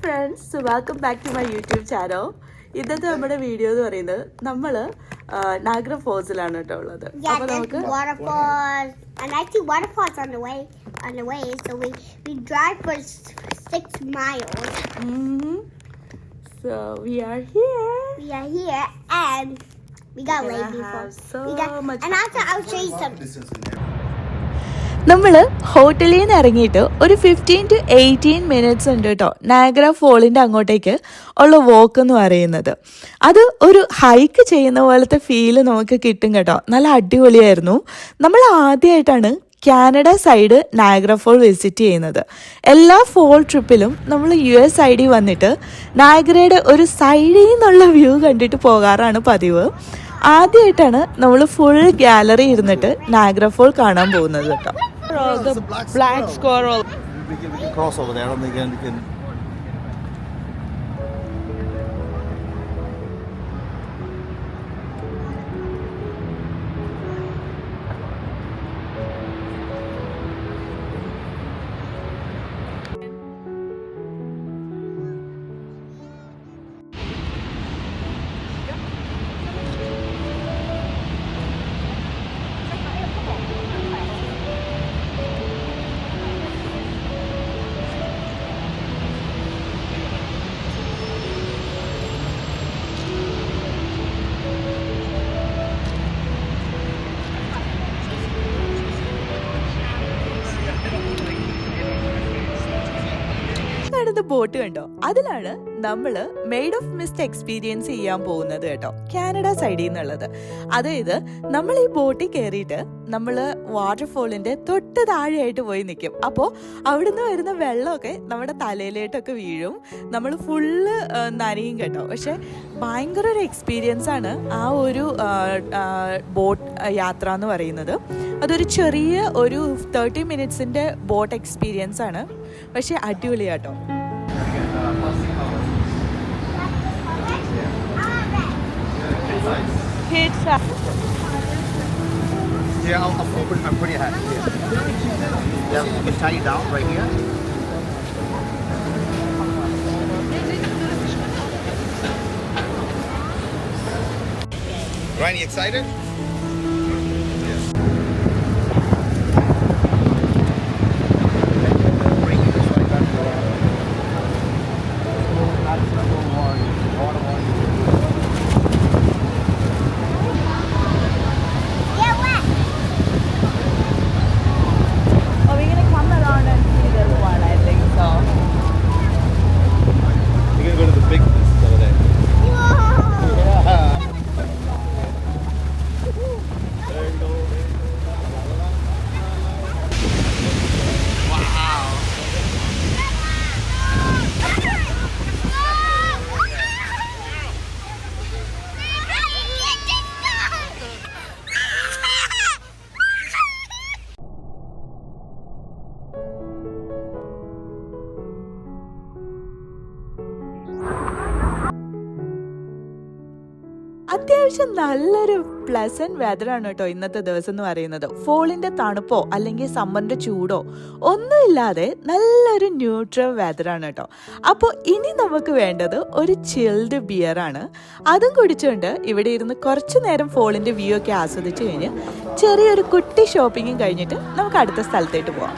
friends, so welcome back to my YouTube channel. ഇന്നത്തെ നമ്മുടെ video എന്ന് പറയുന്നത് നമ്മൾ നാഗ്ര ഫോൾസിലാണ് കേട്ടോ ഉള്ളത്. അപ്പോൾ നമുക്ക് waterfalls and I see waterfalls on the way so we drive for 6 miles. So we are here And we got lady much and after I'll show you something. നമ്മൾ ഹോട്ടലിൽ നിന്ന് ഇറങ്ങിയിട്ട് ഒരു 15 to 18 മിനിറ്റ്സ് ഉണ്ട് കേട്ടോ നാഗ്ര ഫോളിൻ്റെ അങ്ങോട്ടേക്ക് ഉള്ള വോക്ക് എന്ന് പറയുന്നത്. അത് ഒരു ഹൈക്ക് ചെയ്യുന്ന പോലത്തെ ഫീല് നമുക്ക് കിട്ടും കേട്ടോ. നല്ല അടിപൊളിയായിരുന്നു. നമ്മൾ ആദ്യമായിട്ടാണ് കാനഡ സൈഡ് നാഗ്ര ഫോൾ വിസിറ്റ് ചെയ്യുന്നത്. എല്ലാ ഫോൾ ട്രിപ്പിലും നമ്മൾ US സൈഡിൽ വന്നിട്ട് നാഗ്രയുടെ ഒരു സൈഡിൽ നിന്നുള്ള വ്യൂ കണ്ടിട്ട് പോകാറാണ് പതിവ്. ആദ്യമായിട്ടാണ് നമ്മൾ ഫുൾ ഗാലറി ഇരുന്നിട്ട് നാഗ്ര ഫോൾ കാണാൻ പോകുന്നത് കേട്ടോ. Black squirrel. We can cross over there and we can boat കണ്ടോ, അതിലാണ് നമ്മൾ മെയ്ഡ് ഓഫ് മിസ്റ്റ് എക്സ്പീരിയൻസ് ചെയ്യാൻ പോകുന്നത് കേട്ടോ, കാനഡ സൈഡിൽ നിന്നുള്ളത്. അതായത് നമ്മൾ ഈ ബോട്ടിൽ കയറിയിട്ട് നമ്മൾ വാട്ടർഫോളിന്റെ തൊട്ട് താഴെയായിട്ട് പോയി നിൽക്കും. അപ്പോൾ അവിടുന്ന് വരുന്ന വെള്ളമൊക്കെ നമ്മുടെ തലയിലേട്ടൊക്കെ വീഴും, നമ്മൾ ഫുള്ള് നനയും കേട്ടോ. പക്ഷെ ഭയങ്കര ഒരു എക്സ്പീരിയൻസ് ആണ് ആ ഒരു ബോട്ട് യാത്ര എന്ന് പറയുന്നത്. അതൊരു ചെറിയ ഒരു 30 മിനിറ്റ്സിന്റെ ബോട്ട് എക്സ്പീരിയൻസ് ആണ്, പക്ഷെ അടിപൊളിയാട്ടോ. Yeah, I'm pretty happy. Yeah, you can tie it down right here. Ryan, you excited? അത്യാവശ്യം നല്ലൊരു പ്ലസന്റ് വെതറാണ് കേട്ടോ ഇന്നത്തെ ദിവസം എന്ന് പറയുന്നത്. ഫോളിന്റെ തണുപ്പോ അല്ലെങ്കിൽ സമ്മറിന്റെ ചൂടോ ഒന്നുമില്ലാതെ നല്ലൊരു ന്യൂട്രൽ വെതറാണ് കേട്ടോ. അപ്പോൾ ഇനി നമുക്ക് വേണ്ടത് ഒരു ചിൽഡ് ബിയറാണ്. അതും കുടിച്ചുകൊണ്ട് ഇവിടെ ഇരുന്ന് കുറച്ചു നേരം ഫോളിന്റെ വ്യൂ ഒക്കെ ആസ്വദിച്ചു കഴിഞ്ഞ് ചെറിയൊരു കുട്ടി ഷോപ്പിങ്ങും കഴിഞ്ഞിട്ട് നമുക്ക് അടുത്ത സ്ഥലത്തേട്ട് പോവാം.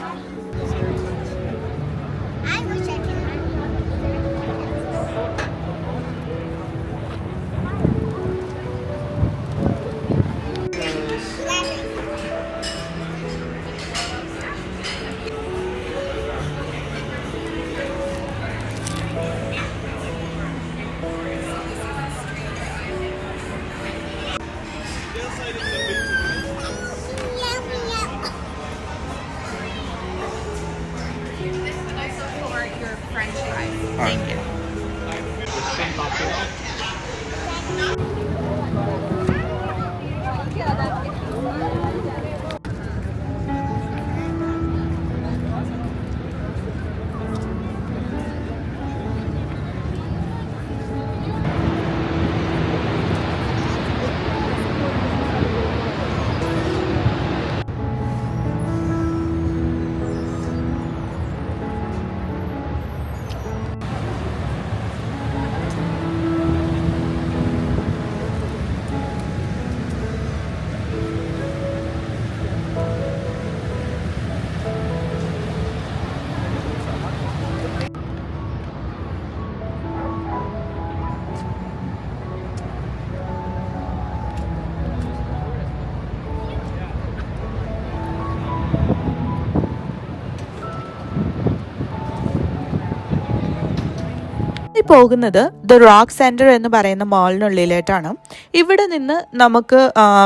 നമ്മളിനി പോകുന്നത് ദ റോക്ക് സെൻറ്റർ എന്ന് പറയുന്ന മാളിനുള്ളിലേട്ടാണ്. ഇവിടെ നിന്ന് നമുക്ക്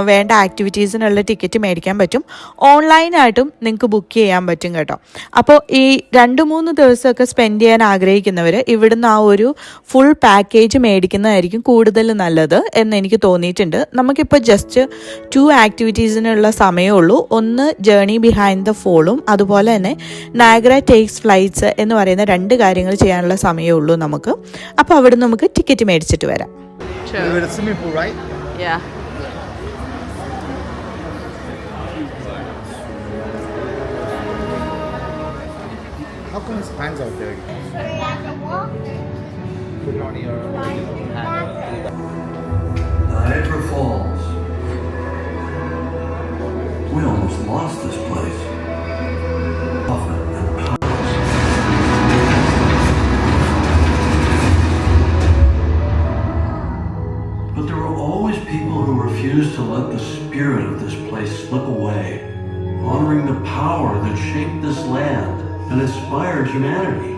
വേണ്ട ആക്ടിവിറ്റീസിനുള്ള ടിക്കറ്റ് മേടിക്കാൻ പറ്റും. ഓൺലൈനായിട്ടും നിങ്ങൾക്ക് ബുക്ക് ചെയ്യാൻ പറ്റും കേട്ടോ. അപ്പോൾ ഈ 2-3 ദിവസമൊക്കെ സ്പെൻഡ് ചെയ്യാൻ ആഗ്രഹിക്കുന്നവർ ഇവിടുന്ന് ആ ഒരു ഫുൾ പാക്കേജ് മേടിക്കുന്നതായിരിക്കും കൂടുതൽ നല്ലത് എന്ന് എനിക്ക് തോന്നിയിട്ടുണ്ട്. നമുക്കിപ്പോൾ ജസ്റ്റ് 2 ആക്ടിവിറ്റീസിനുള്ള സമയമേ ഉള്ളൂ. ഒന്ന് ജേർണി ബിഹൈൻഡ് ദ ഫോളും അതുപോലെ തന്നെ നയാഗ്ര ടേക്സ് ഫ്ലൈറ്റ്സ് എന്ന് പറയുന്ന 2 കാര്യങ്ങൾ ചെയ്യാനുള്ള സമയമേ ഉള്ളൂ നമുക്ക്. അപ്പോൾ അവിടെ നമുക്ക് ടിക്കറ്റ് മേടിച്ചിട്ട് വരാം. Swimming pool, right? Yeah. How come his hands are dirty? Put it on your hand. Niagara Falls. We almost lost this place. Often and pounds. But there were always people who refused to let the spirit of this place slip away, honoring the power that shaped this land and inspired humanity.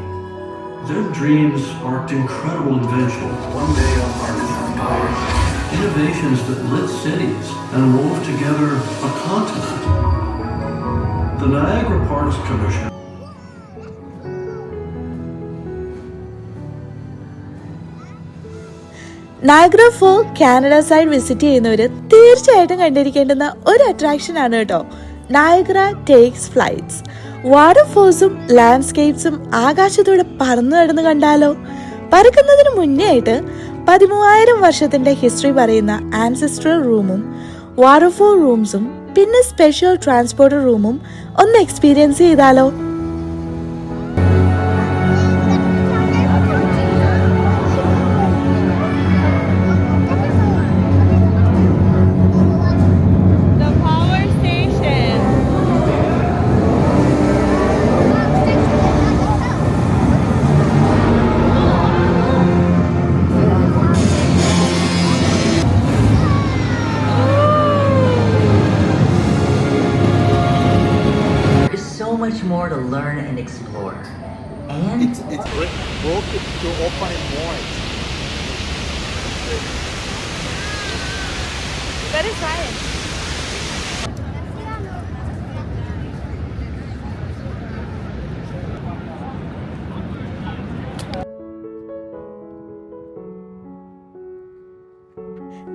Their dreams sparked incredible inventions. One day on Mars, innovations that lit cities and wove together a continent. The Niagara Parks Commission. Niagara fall Canada side visit ചെയ്യുന്നവർ തീർച്ചയായിട്ടും കണ്ടിരിക്കേണ്ടുന്ന ഒരു attraction ആണ് കേട്ടോ Niagara takes flights. വാട്ടർഫോൾസും ലാൻഡ്സ്കേപ്സും ആകാശത്തൂടെ പറന്നു നടന്ന് കണ്ടാലോ? പറക്കുന്നതിന് മുന്നേ ആയിട്ട് 13,000 വർഷത്തിന്റെ ഹിസ്റ്ററി പറയുന്ന ആൻസെസ്ട്രൽ റൂമും വാട്ടർഫോൾ റൂംസും പിന്നെ സ്പെഷ്യൽ ട്രാൻസ്പോർട്ടർ റൂമും ഒന്ന് എക്സ്പീരിയൻസ് ചെയ്താലോ? Much more to learn and explore, and It's broke to open it more. Better try it.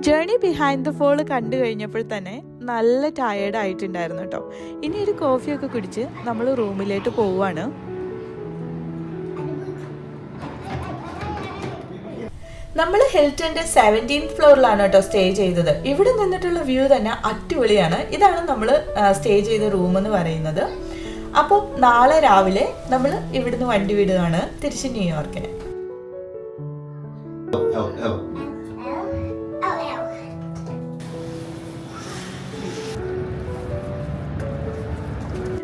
Journey behind the fall കണ്ടു കഴിഞ്ഞപ്പോൾ തന്നെ നല്ല ടയേർഡ് ആയിട്ടുണ്ടായിരുന്നു കേട്ടോ. ഇനി ഒരു കോഫിയൊക്കെ കുടിച്ച് നമ്മൾ റൂമിലേക്ക് പോവുകയാണ്. നമ്മൾ ഹിൽട്ടന്റെ 17th ഫ്ലോറിലാണ് കേട്ടോ സ്റ്റേ ചെയ്തത്. ഇവിടെ നിന്നിട്ടുള്ള വ്യൂ തന്നെ അടിപൊളിയാണ്. ഇതാണ് നമ്മൾ സ്റ്റേ ചെയ്ത റൂം എന്ന് പറയുന്നത്. അപ്പോൾ നാളെ രാവിലെ നമ്മൾ ഇവിടുന്ന് വണ്ടി വിടുകയാണ് തിരിച്ച് ന്യൂയോർക്കിന്.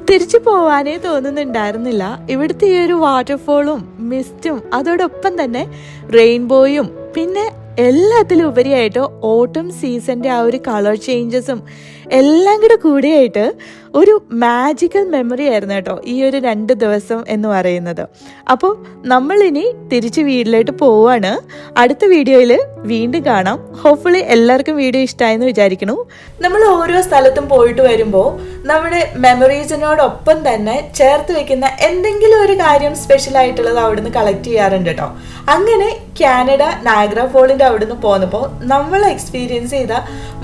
തിരിച്ചു പോവാനേ തോന്നുന്നുണ്ടായിരുന്നില്ല. ഇവിടുത്തെ ഈ ഒരു വാട്ടർഫോളും മിസ്റ്റും അതോടൊപ്പം തന്നെ റെയിൻബോയും പിന്നെ എല്ലാത്തിലും ഉപരിയായിട്ട് ഓട്ടം സീസണിൻ്റെ ആ ഒരു കളർ ചേഞ്ചസും എല്ലാം കൂടിയായിട്ട് ഒരു മാജിക്കൽ മെമ്മറി ആയിരുന്നു കേട്ടോ ഈ ഒരു 2 ദിവസം എന്ന് പറയുന്നത്. അപ്പോൾ നമ്മളിനി തിരിച്ച് വീട്ടിലോട്ട് പോവാണ്. അടുത്ത വീഡിയോയിൽ വീണ്ടും കാണാം. ഹോപ്പ്ഫുള്ളി എല്ലാവർക്കും വീഡിയോ ഇഷ്ടമായെന്ന് വിചാരിക്കുന്നു. നമ്മൾ ഓരോ സ്ഥലത്തും പോയിട്ട് വരുമ്പോൾ നമ്മുടെ മെമ്മറീസിനോടൊപ്പം തന്നെ ചേർത്ത് വെക്കുന്ന എന്തെങ്കിലും ഒരു കാര്യം സ്പെഷ്യൽ ആയിട്ടുള്ളത് അവിടുന്ന് കളക്ട് ചെയ്യാറുണ്ട് കേട്ടോ. അങ്ങനെ കാനഡ നയാഗ്ര ഫോളിൻ്റെ അവിടുന്ന് പോന്നപ്പോൾ നമ്മൾ എക്സ്പീരിയൻസ് ചെയ്ത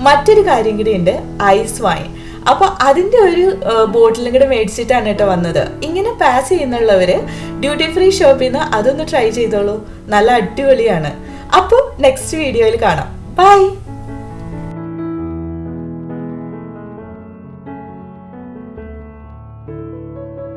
മറ്റൊരു കാര്യം കൂടി ഉണ്ട്, ഐസ് വൈൻ. അപ്പോൾ അതിൻ്റെ ഒരു ബോട്ടിലും കൂടെ മേടിച്ചിട്ടാണ് കേട്ടോ വന്നത്. ഇങ്ങനെ പാസ് ചെയ്യുന്നുള്ളവര് ഡ്യൂട്ടി ഫ്രീ ഷോപ്പിൽ നിന്ന് അതൊന്ന് ട്രൈ ചെയ്തോളൂ, നല്ല അടിപൊളിയാണ്. അപ്പോൾ നെക്സ്റ്റ് വീഡിയോയിൽ കാണാം. ബൈ.